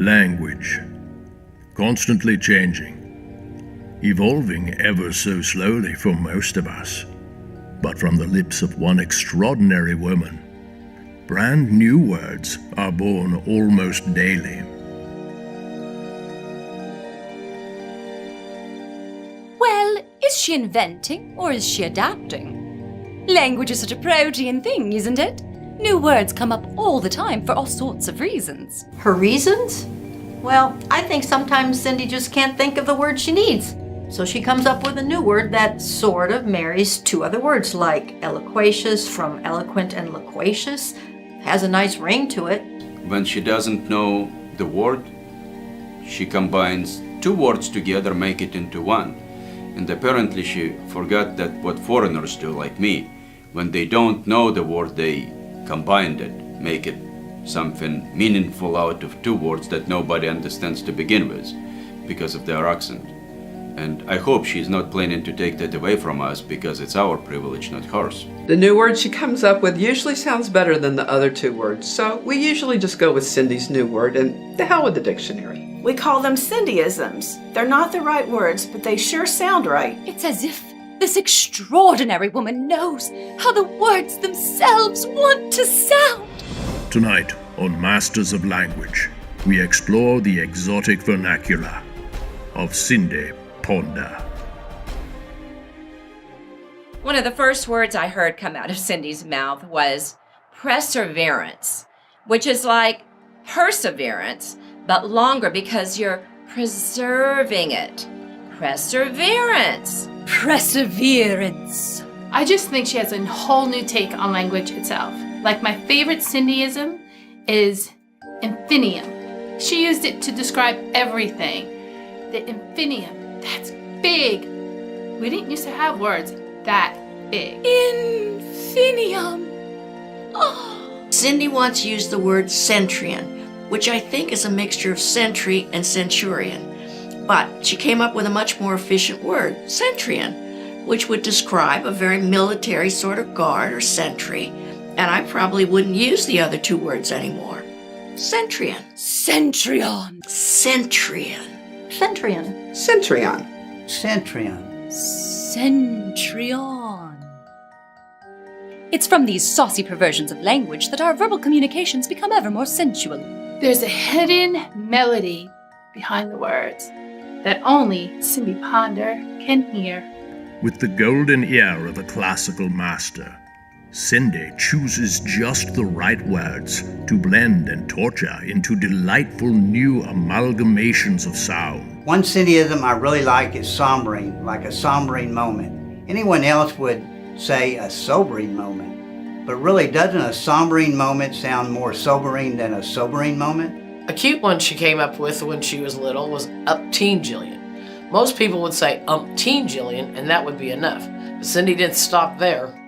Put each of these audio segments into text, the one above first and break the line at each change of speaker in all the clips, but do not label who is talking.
Language. Constantly changing. Evolving ever so slowly for most of us. But from the lips of one extraordinary woman, brand new words are born almost daily.
Well, is she inventing or is she adapting? Language is such a protean thing, isn't it? New words come up all the time for all sorts of reasons.
Her reasons? Well, I think sometimes Cyndie just can't think of the word she needs. So she comes up with a new word that sort of marries two other words, like eloquacious from eloquent and loquacious. Has a nice ring to it.
When she doesn't know the word, she combines two words together, make it into one. And apparently she forgot that what foreigners do, like me, when they don't know the word, they combined it, make it something meaningful out of two words that nobody understands to begin with because of their accent. And I hope she's not planning to take that away from us because it's our privilege, not hers.
The new word she comes up with usually sounds better than the other two words, so we usually just go with Cyndie's new word and the hell with the dictionary.
We call them Cyndieisms. They're not the right words, but they sure sound right.
It's as if this extraordinary woman knows how the words themselves want to sound.
Tonight, on Masters of Language, we explore the exotic vernacular of Wynn Ponder.
One of the first words I heard come out of Cyndie's mouth was perseverance, which is like perseverance, but longer because you're preserving it. Perseverance.
Perseverance.
I just think she has a whole new take on language itself. Like my favorite Cyndieism is infinium. She used it to describe everything. The infinium, that's big. We didn't used to have words that big.
Infinium. Oh.
Cyndie once used the word centrion, which I think is a mixture of sentry and centurion. But she came up with a much more efficient word, centrion, which would describe a very military sort of guard or sentry. And I probably wouldn't use the other two words anymore. Centrion.
Centrion.
Centrion.
Centrion.
Centrion.
Centrion.
Centrion. It's from these saucy perversions of language that our verbal communications become ever more sensual.
There's a hidden melody behind the words that only Wynn Ponder can hear.
With the golden ear of a classical master, Cyndie chooses just the right words to blend and torture into delightful new amalgamations of sound.
One Cyndieism I really like is sombering, like a sombering moment. Anyone else would say a sobering moment. But really, doesn't a sombering moment sound more sobering than a sobering moment?
A cute one she came up with when she was little was upteen-jillion. Most people would say umpteen-jillion, and that would be enough. But Cyndie didn't stop there.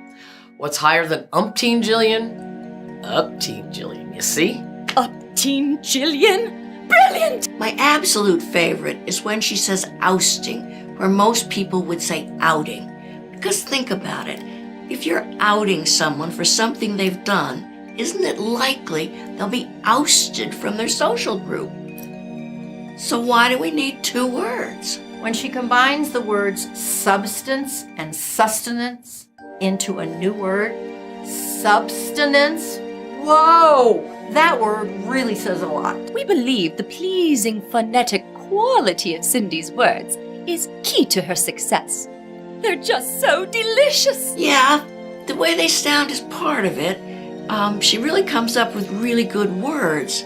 What's higher than umpteen-jillion? Upteen-jillion, you see?
Upteen-jillion? Brilliant!
My absolute favorite is when she says ousting, where most people would say outing. Because think about it. If you're outing someone for something they've done, isn't it likely they'll be ousted from their social group? So why do we need two words?
When she combines the words substance and sustenance into a new word, substance, whoa! That word really says a lot.
We believe the pleasing phonetic quality of Cyndie's words is key to her success. They're just so delicious.
Yeah, the way they sound is part of it. She really comes up with really good words.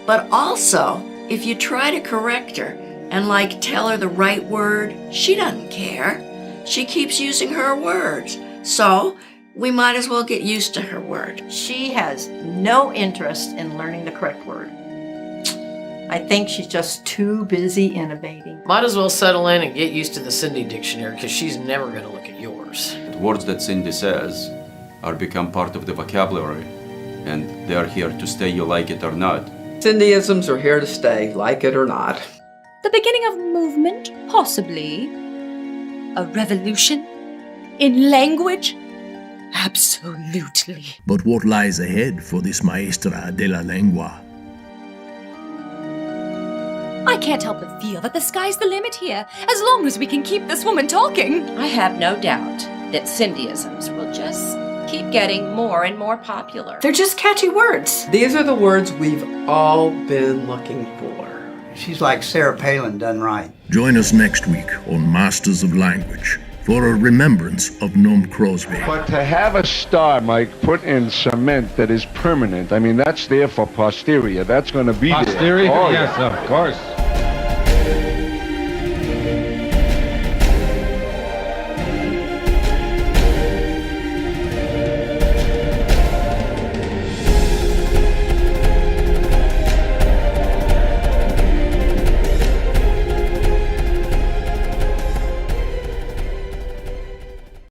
But also, if you try to correct her and tell her the right word, she doesn't care. She keeps using her words. So we might as well get used to her word.
She has no interest in learning the correct word. I think she's just too busy innovating.
Might as well settle in and get used to the Cyndie dictionary, because she's never going to look at yours.
The words that Cyndie says are become part of the vocabulary, and they are here to stay, you like it or not.
Cyndieisms are here to stay, like it or not.
The beginning of movement, possibly. A revolution? In language? Absolutely.
But what lies ahead for this maestra de la lengua?
I can't help but feel that the sky's the limit here, as long as we can keep this woman talking.
I have no doubt that Cyndieisms will just keep getting more and more popular.
They're just catchy words.
These are the words we've all been looking for.
She's like Sarah Palin done right.
Join us next week on Masters of Language for a remembrance of Noam Crosby.
But to have a star, Mike, put in cement that is permanent, I mean, that's there for posterior. That's going to be there.
Posterior? Yes, of course.